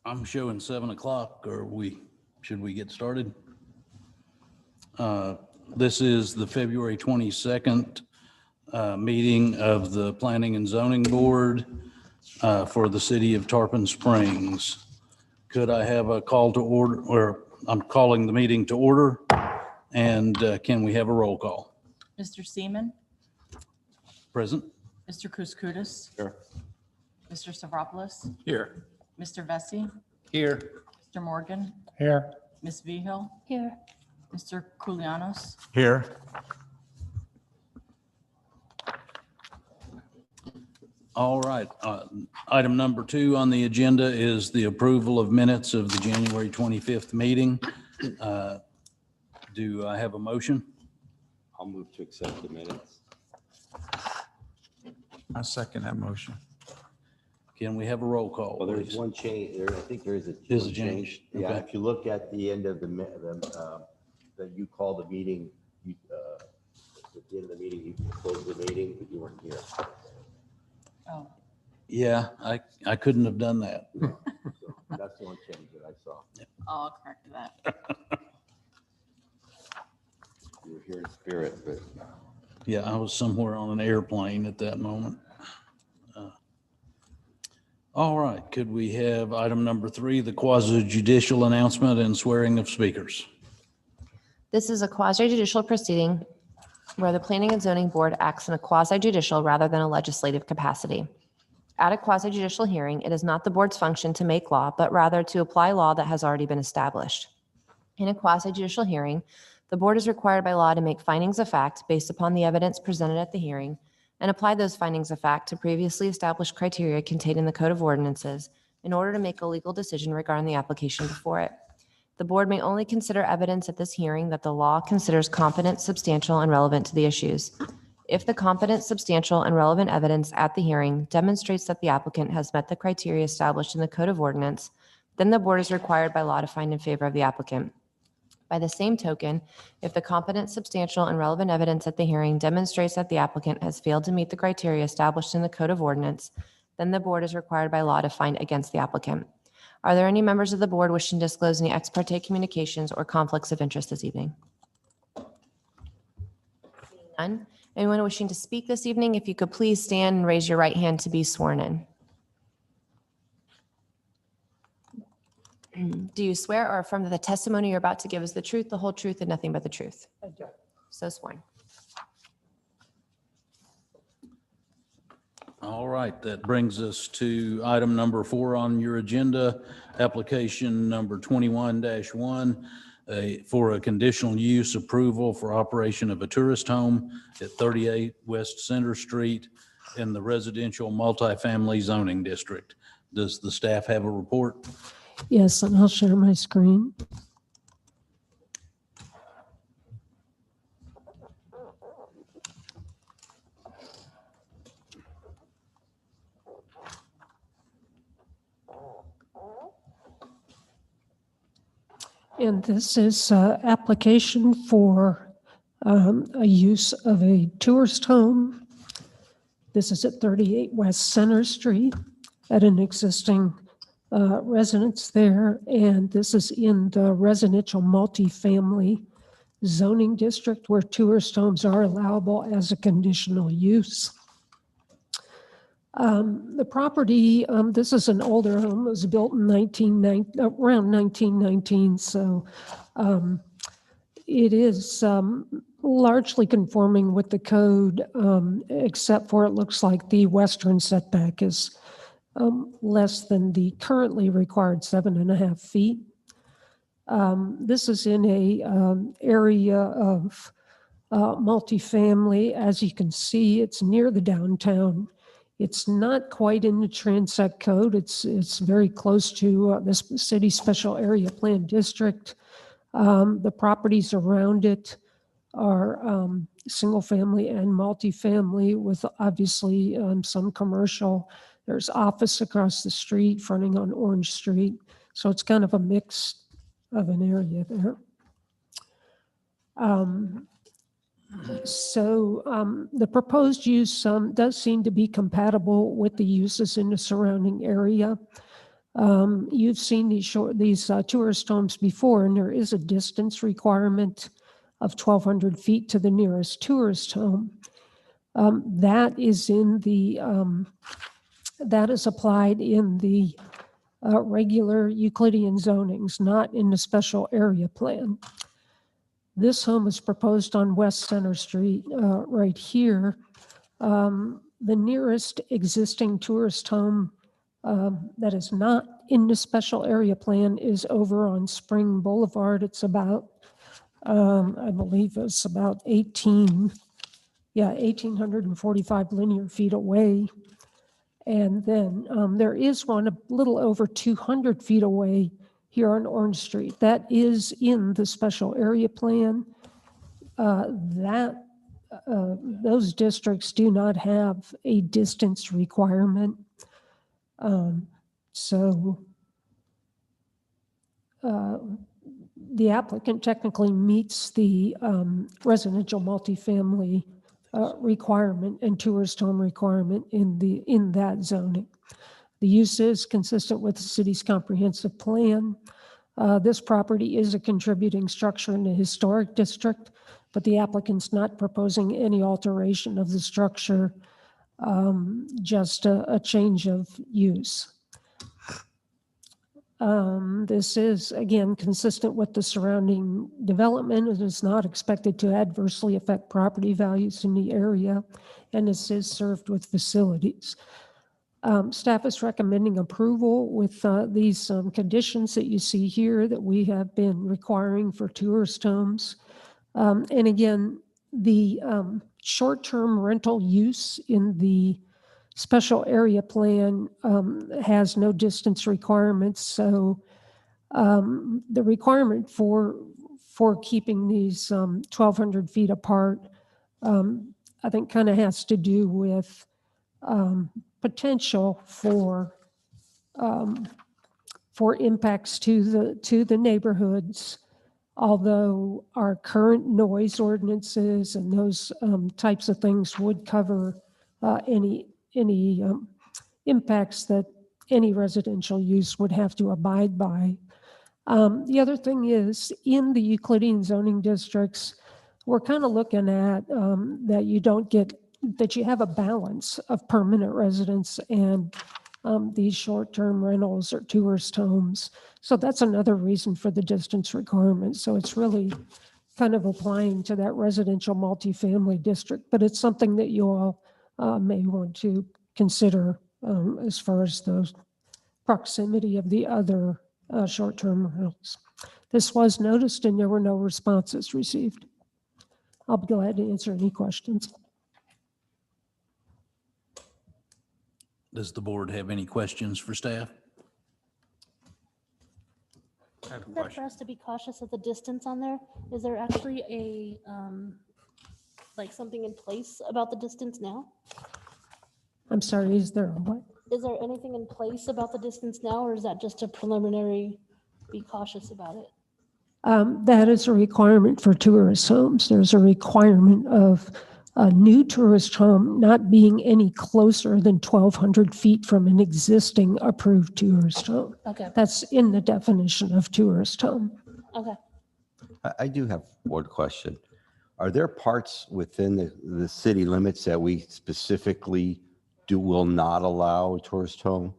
I'm showing 7 o'clock. Should we get started? This is the February 22nd meeting of the Planning and Zoning Board for the city of Tarpon Springs. Could I have a call to order, or I'm calling the meeting to order, and can we have a roll call? Mr. Seaman? Present. Mr. Kouskoudis? Here. Mr. Stavropoulos? Here. Mr. Vesey? Here. Mr. Morgan? Here. Ms. Vigil? Here. Mr. Koulianos? Here. All right. Item number 2 on the agenda is the approval of minutes of the January 25th meeting. Do I have a motion? I'll move to accept the minutes. I second that motion. Can we have a roll call, Well, there's please? one change there. I think there is a Is a one change, Yeah, okay. if you look at the end of that you call the meeting, at the end of the meeting, you closed the meeting, but you weren't here. Oh, Yeah, I couldn't have done that. So that's the one change that I saw. I'll correct that. You were here in spirit, but Yeah, I was somewhere on an airplane at that moment. All right, could we have item number 3, the quasi judicial announcement and swearing of speakers? This is a quasi-judicial proceeding where the Planning and Zoning Board acts in a quasi-judicial rather than a legislative capacity. At a quasi-judicial hearing, it is not the board's function to make law, but rather to apply law that has already been established. In a quasi-judicial hearing, the board is required by law to make findings of fact based upon the evidence presented at the hearing and apply those findings of fact to previously established criteria contained in the Code of Ordinances in order to make a legal decision regarding the application before it. The board may only consider evidence at this hearing that the law considers competent, substantial, and relevant to the issues. If the competent, substantial, and relevant evidence at the hearing demonstrates that the applicant has met the criteria established in the Code of Ordinance, then the board is required by law to find in favor of the applicant. By the same token, if the competent, substantial, and relevant evidence at the hearing demonstrates that the applicant has failed to meet the criteria established in the Code of Ordinance, then the board is required by law to find against the applicant. Are there any members of the board wishing to disclose any ex parte communications or conflicts of interest this evening? Seeing none. Anyone wishing to speak this evening, if you could please stand and raise your right hand to be sworn in. Do you swear or affirm that the testimony you're about to give is the truth, the whole truth, and nothing but the truth? I do. So sworn. All right, that brings us to item number 4 on your agenda, application number 21-1 for a conditional use approval for operation of a tourist home at 38 West Center Street in the residential multifamily zoning district. Does the staff have a report? Yes, and I'll share my screen. And this is application for a use of a tourist home. This is at 38 West Center Street at an existing residence there, and this is in the residential multifamily zoning district where tourist homes are allowable as a conditional use. The property, this is an older home, it was built in around 1919, so it is largely conforming with the code, except for it looks like the western setback is less than the currently required 7.5 feet. This is in a area of multifamily. As you can see, it's near the downtown. It's not quite in the Transect code. It's very close to this city special area plan district. The properties around it are single family and multifamily with obviously some commercial. There's office across the street fronting on Orange Street. So it's kind of a mix of an area there. The proposed use does seem to be compatible with the uses in the surrounding area. You've seen these tourist homes before, and there is a distance requirement of 1,200 feet to the nearest tourist home. That is applied in the regular Euclidean zonings, not in the special area plan. This home is proposed on West Center Street, right here. The nearest existing tourist home that is not in the special area plan is over on Spring Boulevard. It's about, I believe it's about 1,845 linear feet away. And then there is one a little over 200 feet away here on Orange Street. That is in the special area plan. Those districts do not have a distance requirement. So the applicant technically meets the residential multifamily requirement and tourist home requirement in that zoning. The use is consistent with the city's comprehensive plan. This property is a contributing structure in the historic district, but the applicant's not proposing any alteration of the structure, just a change of use. This is, again, consistent with the surrounding development. It is not expected to adversely affect property values in the area, and this is served with facilities. Staff is recommending approval with these conditions that you see here that we have been requiring for tourist homes. And again, the short-term rental use in the special area plan has no distance requirements. So the requirement for keeping these 1,200 feet apart, I think kind of has to do with potential for impacts to the neighborhoods. Although our current noise ordinances and those types of things would cover any impacts that any residential use would have to abide by. The other thing is, in the Euclidean zoning districts, we're kind of looking at that you have a balance of permanent residents and these short-term rentals or tourist homes. So that's another reason for the distance requirement. So it's really kind of applying to that residential multifamily district, but it's something that you all may want to consider as far as the proximity of the other short-term rentals. This was noticed and there were no responses received. I'll be glad to answer any questions. Does the board have any questions for staff? I have a Is that for question. us to be cautious of the distance on there? Is there actually a, like something in place about the distance now? I'm sorry, is there a what? Is there anything in place about the distance now, or is that just a preliminary, be cautious about it? That is a requirement for tourist homes. There's a requirement of a new tourist home not being any closer than 1,200 feet from an existing approved tourist home. Okay, That's in the definition of tourist home. okay. I do have one question. Are there parts within the city limits that we specifically will not allow a tourist home?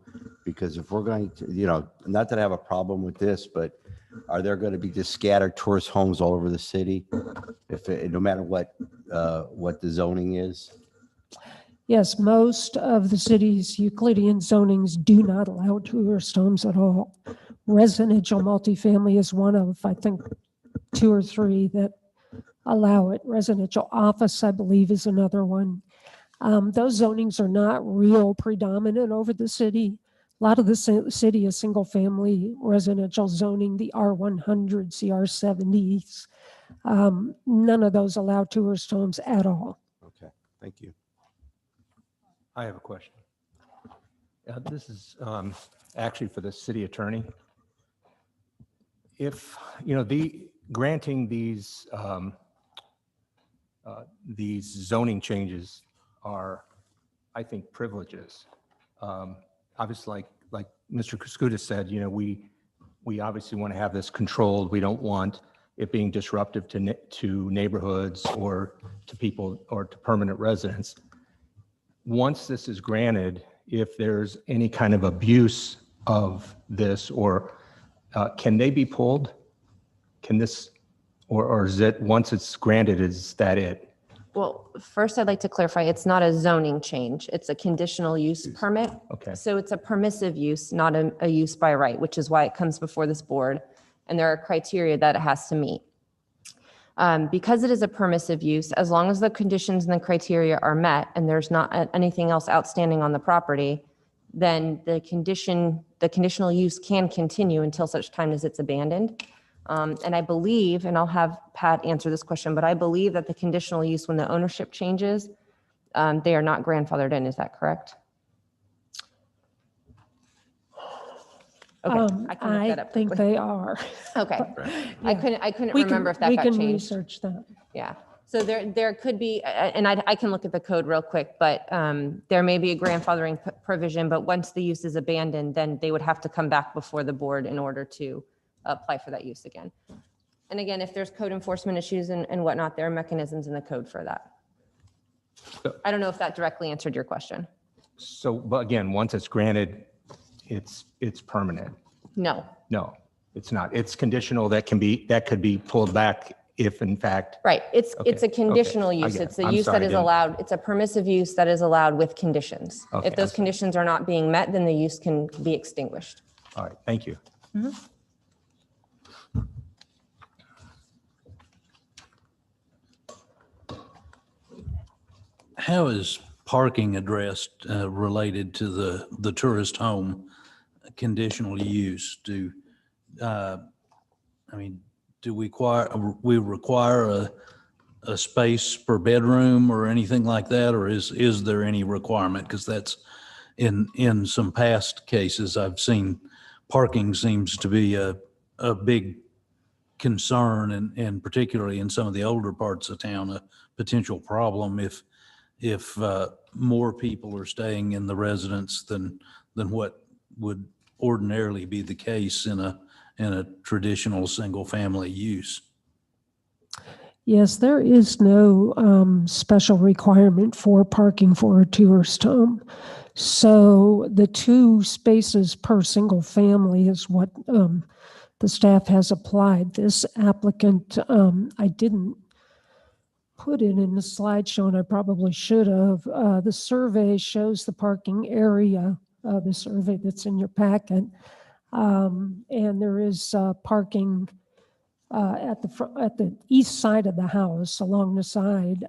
Because if we're going to, not that I have a problem with this, but are there going to be just scattered tourist homes all over the city? No matter what the zoning is? Yes, most of the city's Euclidean zonings do not allow tourist homes at all. Residential multifamily is one of, I think, 2 or 3 that allow it. Residential office, I believe, is another one. Those zonings are not real predominant over the city. A lot of the city is single family residential zoning, the R100s, the R70s. None of those allow tourist homes at all. Okay, thank you. I have a question. This is actually for the city attorney. If, granting these zoning changes are, I think, privileges. Obviously, like Mr. Kuskudis said, we obviously want to have this controlled. We don't want it being disruptive to neighborhoods or to people or to permanent residents. Once this is granted, if there's any kind of abuse of this, or can they be pulled? Can this, or is it, once it's granted, is that it? Well, first I'd like to clarify, it's not a zoning change. It's a conditional use permit. Okay. So it's a permissive use, not a use by right, which is why it comes before this board. And there are criteria that it has to meet. Because it is a permissive use, as long as the conditions and the criteria are met and there's not anything else outstanding on the property, then the conditional use can continue until such time as it's abandoned. And I believe, and I'll have Pat answer this question, but I believe that the conditional use, when the ownership changes, they are not grandfathered in. Is that correct? Okay, I can look that I up think quickly. they are. Okay, I couldn't We can- remember if that we got can changed. research that. Yeah, so there could be, and I can look at the code real quick, but there may be a grandfathering provision, but once the use is abandoned, then they would have to come back before the board in order to apply for that use again. And again, if there's code enforcement issues and whatnot, there are mechanisms in the code for that. I don't know if that directly answered your question. So, but again, once it's granted, it's permanent. No, No, it's not. It's conditional. That could be pulled back if in fact. right, it's a Okay, conditional okay, I use. get it. It's a I'm use sorry, that I is didn't- allowed, it's a permissive use that is allowed with conditions. Okay, If those I see. conditions are not being met, then the use can be extinguished. All right, thank you. How is parking addressed related to the tourist home conditional use? Do we require a space per bedroom or anything like that? Or is there any requirement? Because that's in some past cases I've seen, parking seems to be a big concern, and particularly in some of the older parts of town, a potential problem if more people are staying in the residence than what would ordinarily be the case in a traditional single-family use. Yes, there is no special requirement for parking for a tourist home. So the 2 spaces per single family is what the staff has applied. This applicant, I didn't put it in the slideshow, and I probably should have. The survey shows the parking area, the survey that's in your packet. And there is parking at the east side of the house, along the side.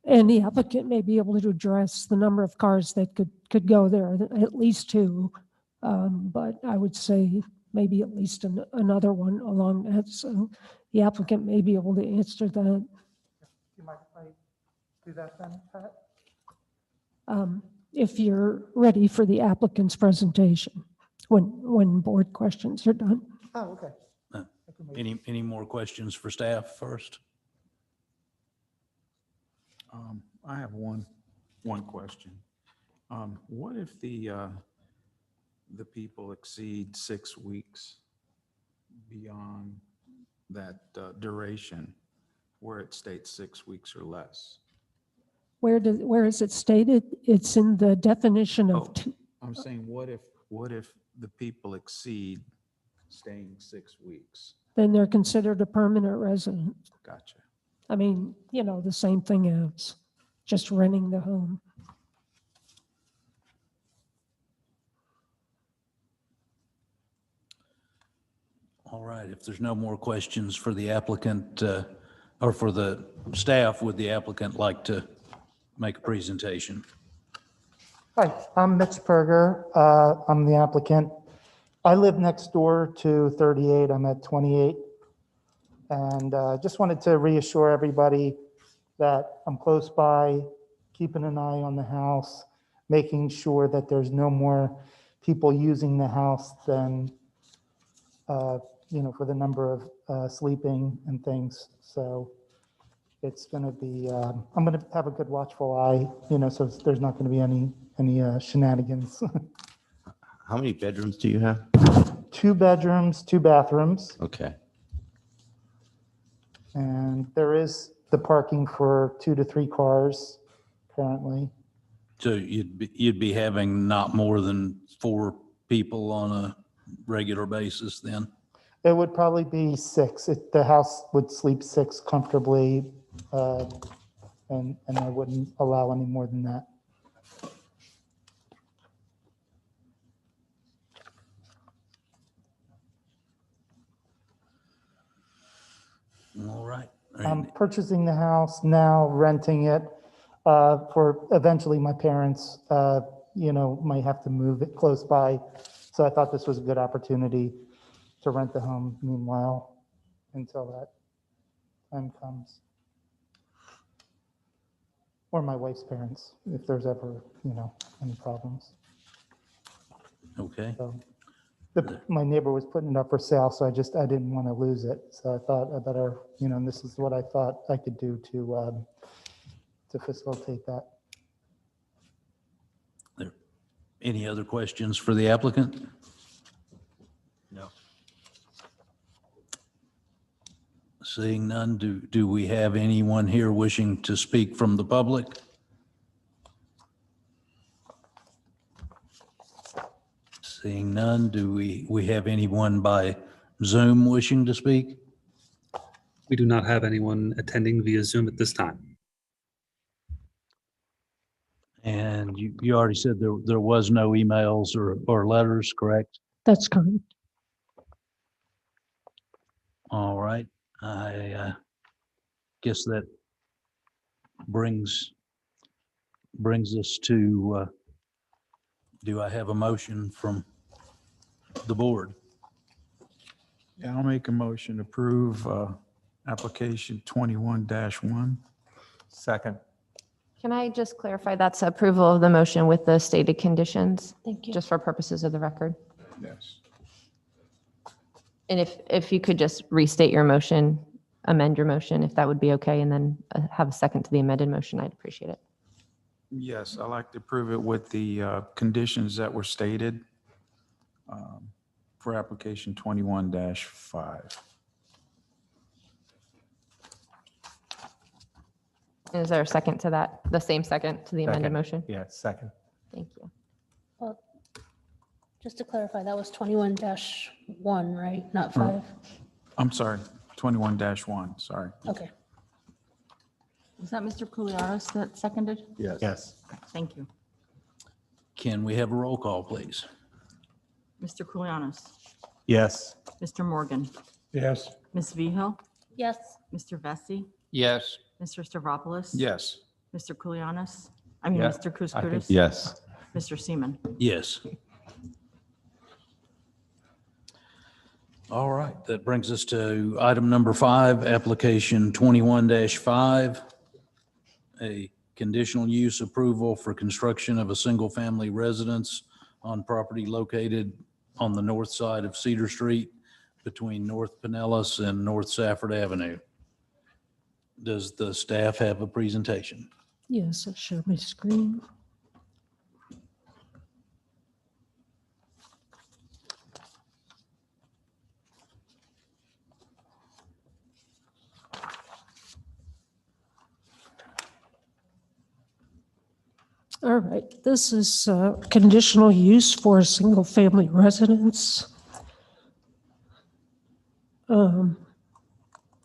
And the applicant may be able to address the number of cars that could go there, at least 2. But I would say maybe at least another one along that. So the applicant may be able to answer that. Do you mind if I do that then, Pat? If you're ready for the applicant's presentation, when board questions are done. Oh, okay. Uh, I can wait. Any more questions for staff first? I have one question. What if the people exceed 6 weeks beyond that duration where it states 6 weeks or less? Where is it stated? It's in the definition of Oh. two. I'm saying, what if the people exceed staying 6 weeks? Then they're considered a permanent resident. Gotcha. I mean, the same thing as just renting the home. All right, if there's no more questions for the applicant or for the staff, would the applicant like to make a presentation? Hi, I'm Mitch Perger. I'm the applicant. I live next door to 38. I'm at 28. And just wanted to reassure everybody that I'm close by, keeping an eye on the house, making sure that there's no more people using the house than, for the number of sleeping and things. So it's going to be, I'm going to have a good watchful eye, so there's not going to be any shenanigans. How many bedrooms do you have? 2 bedrooms, 2 bathrooms, Okay. and there is the parking for 2 to 3 cars currently. So you'd be having not more than 4 people on a regular basis then? It would probably be 6. The house would sleep 6 comfortably, and I wouldn't allow any more than that. All right. I'm purchasing the house now, renting it for eventually my parents, might have to move it close by. So I thought this was a good opportunity to rent the home meanwhile until that time comes. Or my wife's parents, if there's ever, any problems. Okay. So my neighbor was putting it up for sale, so I didn't want to lose it. So I thought I better, and this is what I thought I could do to facilitate that. Any other questions for the applicant? No. Seeing none, do we have anyone here wishing to speak from the public? Seeing none, do we have anyone by Zoom wishing to speak? We do not have anyone attending via Zoom at this time. And you already said there was no emails or letters, correct? That's correct. All right. I guess that brings us to, do I have a motion from the board? Yeah, I'll make a motion to approve application 21-1. Second. Can I just clarify that's approval of the motion with the stated conditions, Thank you. just for purposes of the record? Yes. And if you could just restate your motion, amend your motion, if that would be okay, and then have a second to the amended motion, I'd appreciate it. Yes, I like to approve it with the conditions that were stated for application 21-5. Is there a second to that? The same second to the amended Second. motion? Yeah, second. Thank you. Well, just to clarify, that was 21-1, right? Not 5? I'm sorry, 21-1, sorry. Okay. Was that Mr. Koulianos that seconded? Yes. Yes. Thank you. Can we have a roll call, please? Mr. Koulianos, Yes. Mr. Morgan, Yes. Ms. Vihil, Yes. Mr. Vesey, Yes. Mr. Stavropoulos. Yes. Mr. Koulianos, Yeah, Mr. I think- Kouskoudis. Yes. Mr. Seaman. Yes. All right, that brings us to item number 5, application 21-5, a conditional use approval for construction of a single-family residence on property located on the north side of Cedar Street between North Pinellas and North Safford Avenue. Does the staff have a presentation? Yes, I'll share my screen. All right, this is conditional use for a single-family residence.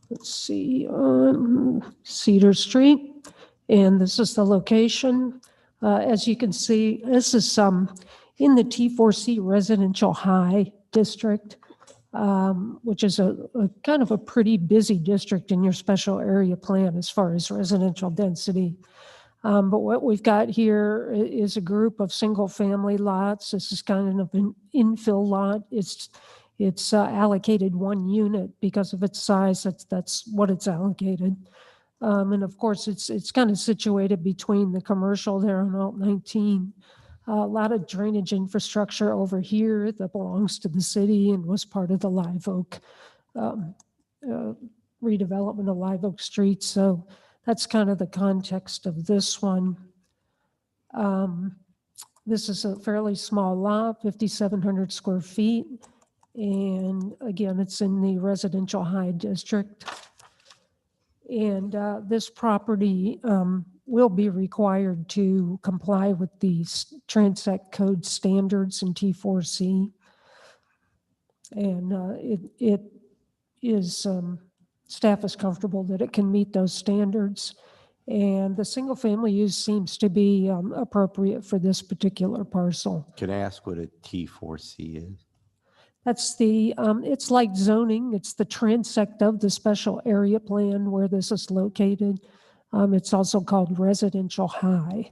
Let's see, on Cedar Street, and this is the location. As you can see, this is in the T4C Residential High District, which is a kind of a pretty busy district in your special area plan as far as residential density. But what we've got here is a group of single-family lots. This is kind of an infill lot. It's allocated 1 unit because of its size. That's what it's allocated. And of course, it's kind of situated between the commercial there on Alt 19. A lot of drainage infrastructure over here that belongs to the city and was part of the Live Oak redevelopment of Live Oak Street. So that's kind of the context of this one. This is a fairly small lot, 5,700 square feet. And again, it's in the residential high district. And this property will be required to comply with the Transect Code standards in T4C. And it is, staff is comfortable that it can meet those standards. And the single-family use seems to be appropriate for this particular parcel. Can I ask what a T4C is? That's the, it's like zoning. It's the transect of the special area plan where this is located. It's also called residential high.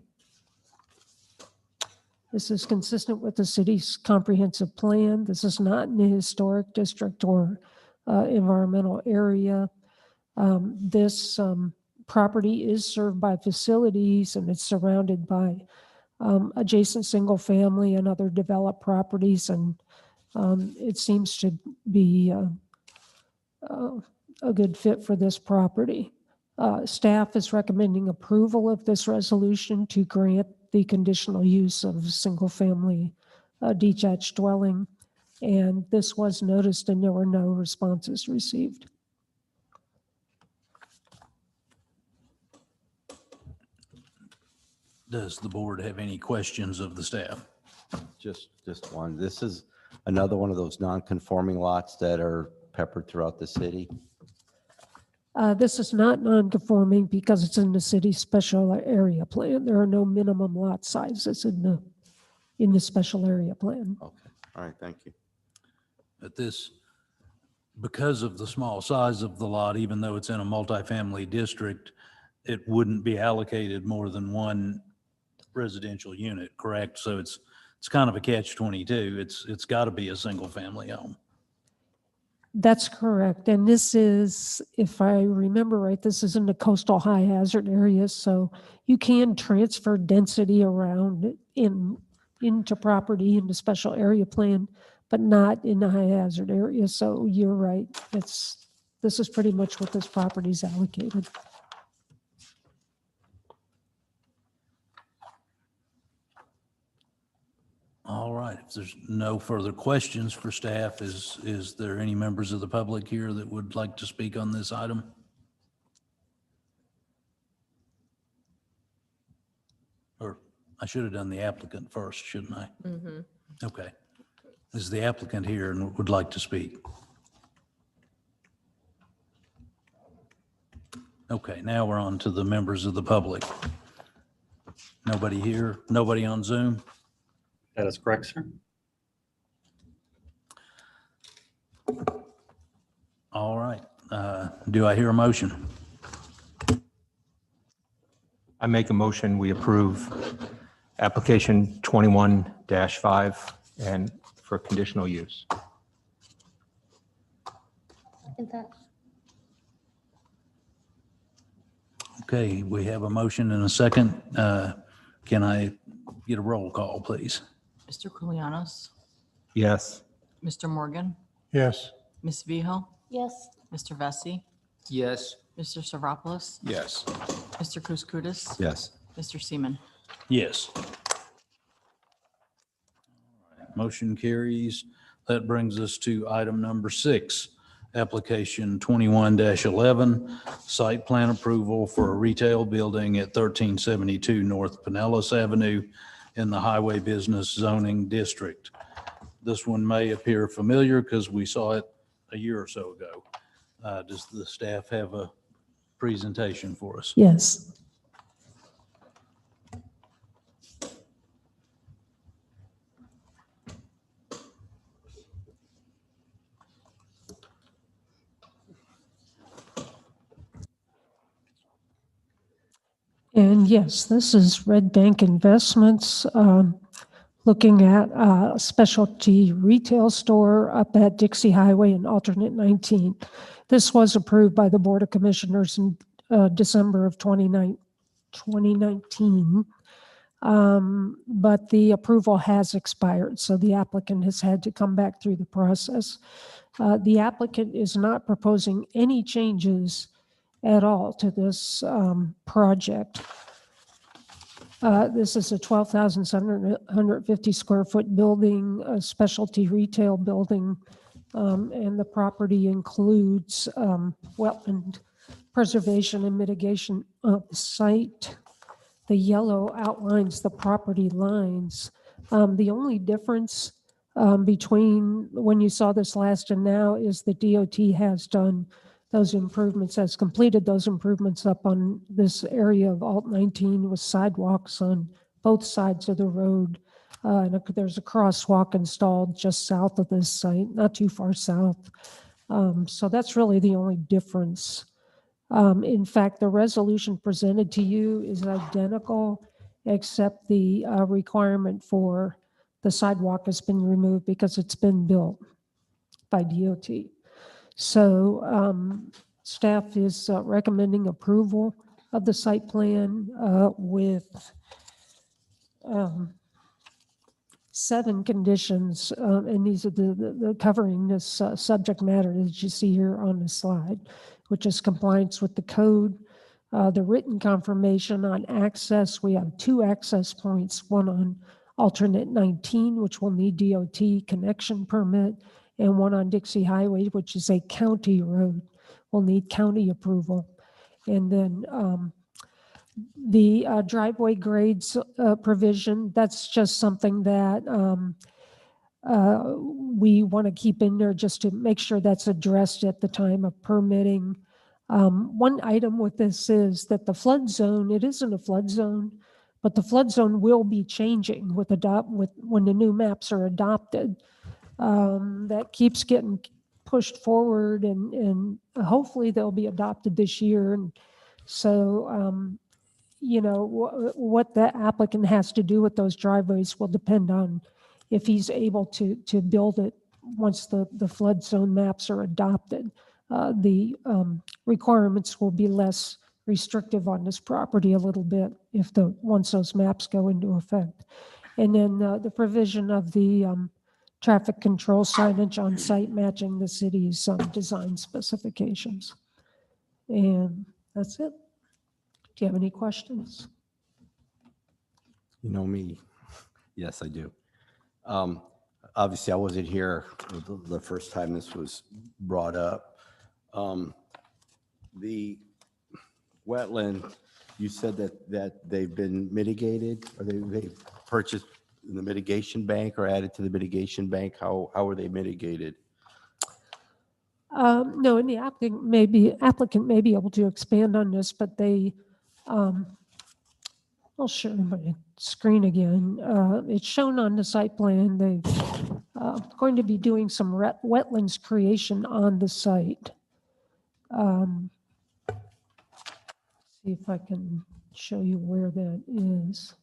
This is consistent with the city's comprehensive plan. This is not in the historic district or environmental area. This property is served by facilities, and it's surrounded by adjacent single family and other developed properties, and it seems to be a good fit for this property. Staff is recommending approval of this resolution to grant the conditional use of single family detached dwelling, and this was noticed and there were no responses received. Does the board have any questions of the staff? Just one. This is another one of those non-conforming lots that are peppered throughout the city. This is not non-conforming because it's in the city's special area plan. There are no minimum lot sizes in the special area plan. Okay. All right. Thank you. But this, because of the small size of the lot, even though it's in a multifamily district, it wouldn't be allocated more than one residential unit, correct? So it's kind of a catch-22. It's got to be a single family home. That's correct. And this is, if I remember right, this is in the coastal high hazard area. So you can transfer density around into property in the special area plan, but not in the high hazard area. So you're right. This is pretty much what this property is allocated. All right, if there's no further questions for staff, is there any members of the public here that would like to speak on this item? Or I should have done the applicant first, shouldn't I? Mm-hmm. Okay. Is the applicant here and would like to speak? Okay, now we're on to the members of the public. Nobody here? Nobody on Zoom? That is correct, sir. All right. Do I hear a motion? I make a motion, we approve application 21-5 and for conditional use. Is that, Okay, we have a motion and a second. Can I get a roll call, please? Mr. Koulianos, Yes. Mr. Morgan, Yes. Ms. Vijo, yes, Mr. Vesey, Yes. Mr. Seropoulos, Yes. Mr. Kouskoudis, Yes. Mr. Seaman. Yes. All right, motion carries. That brings us to item number 6, application 21-11, site plan approval for a retail building at 1372 North Pinellas Avenue in the Highway Business Zoning District. This one may appear familiar because we saw it a year or so ago. Does the staff have a presentation for us? Yes. And yes, this is Red Bank Investments, looking at a specialty retail store up at Dixie Highway in alternate 19. This was approved by the Board of Commissioners in December of 2019. But the approval has expired, so the applicant has had to come back through the process. The applicant is not proposing any changes at all to this project. This is a 12,750 square foot building, a specialty retail building. And the property includes wetland preservation and mitigation of the site. The yellow outlines the property lines. The only difference between when you saw this last and now is the DOT has done those improvements, has completed those improvements up on this area of Alt 19 with sidewalks on both sides of the road. And there's a crosswalk installed just south of this site, not too far south. So that's really the only difference. In fact, the resolution presented to you is identical, except the requirement for the sidewalk has been removed because it's been built by DOT. So staff is recommending approval of the site plan with 7 conditions, and these are the covering this subject matter that you see here on the slide, which is compliance with the code, the written confirmation on access. We have 2 access points, one on alternate 19, which will need DOT connection permit, and one on Dixie Highway, which is a county road, will need county approval. And then the driveway grades provision, that's just something that we want to keep in there just to make sure that's addressed at the time of permitting. One item with this is that the flood zone, it isn't a flood zone, but the flood zone will be changing with when the new maps are adopted. That keeps getting pushed forward, and hopefully they'll be adopted this year. And so, you know, what the applicant has to do with those driveways will depend on if he's able to build it once the flood zone maps are adopted. The requirements will be less restrictive on this property a little bit once those maps go into effect. And then the provision of the traffic control signage on site matching the city's design specifications. And that's it. Do you have any questions? You know me. Yes, I do. Obviously, I wasn't here the first time this was brought up. The wetland, you said that they've been mitigated, or they've purchased in the mitigation bank or added to the mitigation bank. How are they mitigated? No, and the applicant may be able to expand on this, but they, I'll share my screen again. It's shown on the site plan. They're going to be doing some wetlands creation on the site. See if I can show you where that is.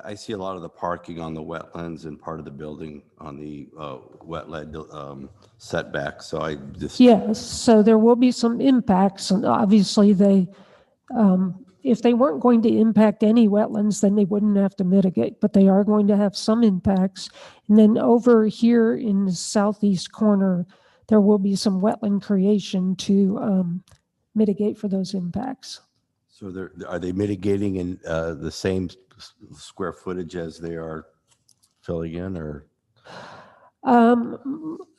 I see a lot of the parking on the wetlands and part of the building on the wetland setback. So I just. Yes, so there will be some impacts, and obviously if they weren't going to impact any wetlands, then they wouldn't have to mitigate, but they are going to have some impacts. And then over here in the southeast corner, there will be some wetland creation to mitigate for those impacts. So are they mitigating in the same square footage as they are filling in, or?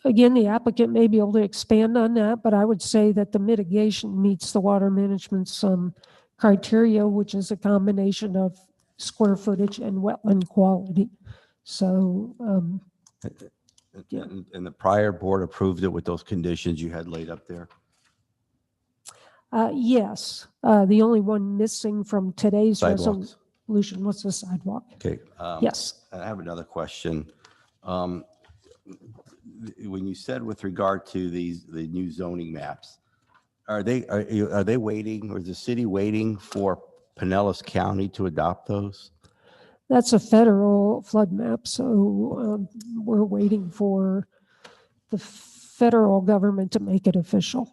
Again, the applicant may be able to expand on that, but I would say that the mitigation meets the water management's criteria, which is a combination of square footage and wetland quality. So, yeah. And the prior board approved it with those conditions you had laid up there? Yes, the only one missing from today's Sidewalks. resolution was the sidewalk. Okay. Yes. I have another question. When you said with regard to the new zoning maps, are they waiting, or is the city waiting for Pinellas County to adopt those? That's a federal flood map, so we're waiting for the federal government to make it official.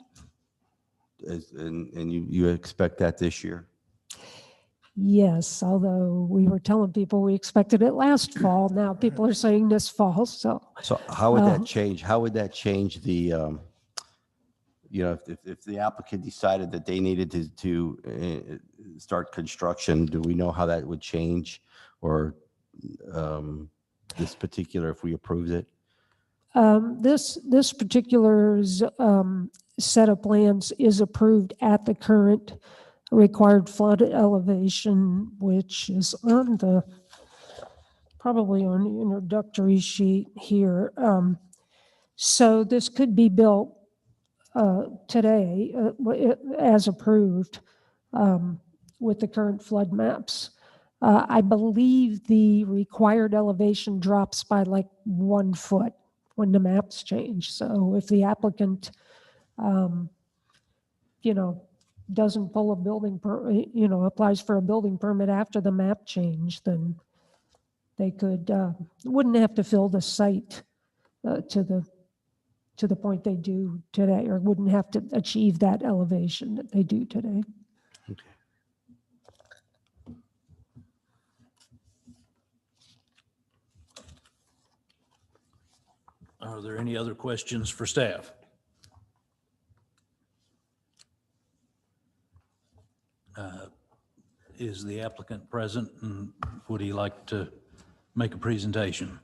And you expect that this year? Yes, although we were telling people we expected it last fall. Now people are saying this fall, so. So how would that change? How would that change the, if the applicant decided that they needed to start construction, do we know how that would change? Or this particular, if we approved it? This particular set of plans is approved at the current required flood elevation, which is on probably on the introductory sheet here. So this could be built today as approved with the current flood maps. I believe the required elevation drops by like 1 foot when the maps change. So if the applicant, doesn't pull a building, applies for a building permit after the map change, then they wouldn't have to fill the site to the point they do today, or wouldn't have to achieve that elevation that they do today. Are there any other questions for staff? Is the applicant present, and would he like to make a presentation?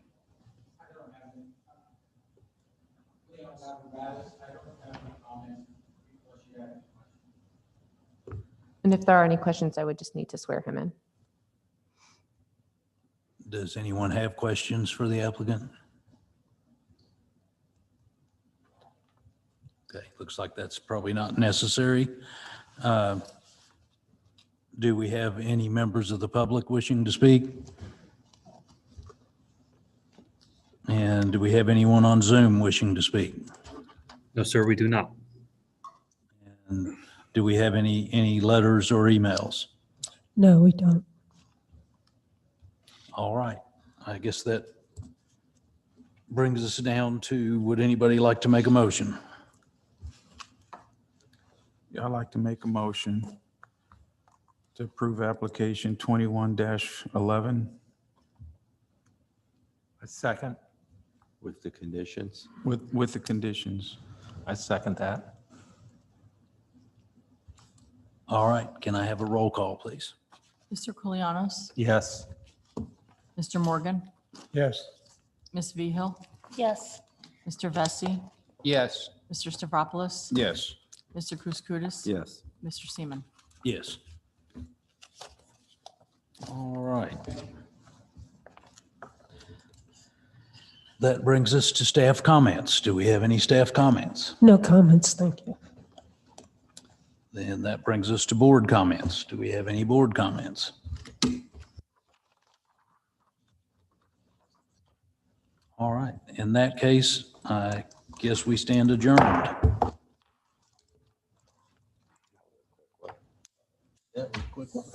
And if there are any questions, I would just need to swear him in. Does anyone have questions for the applicant? Okay, looks like that's probably not necessary. Do we have any members of the public wishing to speak? And do we have anyone on Zoom wishing to speak? No, sir, we do not. And do we have any letters or emails? No, we don't. All right, I guess that brings us down to, would anybody like to make a motion? Yeah, I'd like to make a motion to approve application 21-11 A second. With the conditions? with the conditions. I second that. All right, can I have a roll call, please? Mr. Koulianos, Yes. Mr. Morgan, Yes. Ms. Vihil, Yes. Mr. Vesey, Yes. Mr. Stavropoulos, Yes. Mr. Kouskoudis. Yes. Mr. Seaman. Yes. All right. That brings us to staff comments. Do we have any staff comments? No comments, thank you. Then that brings us to board comments. Do we have any board comments? All right, in that case, I guess we stand adjourned. Yeah, quick one.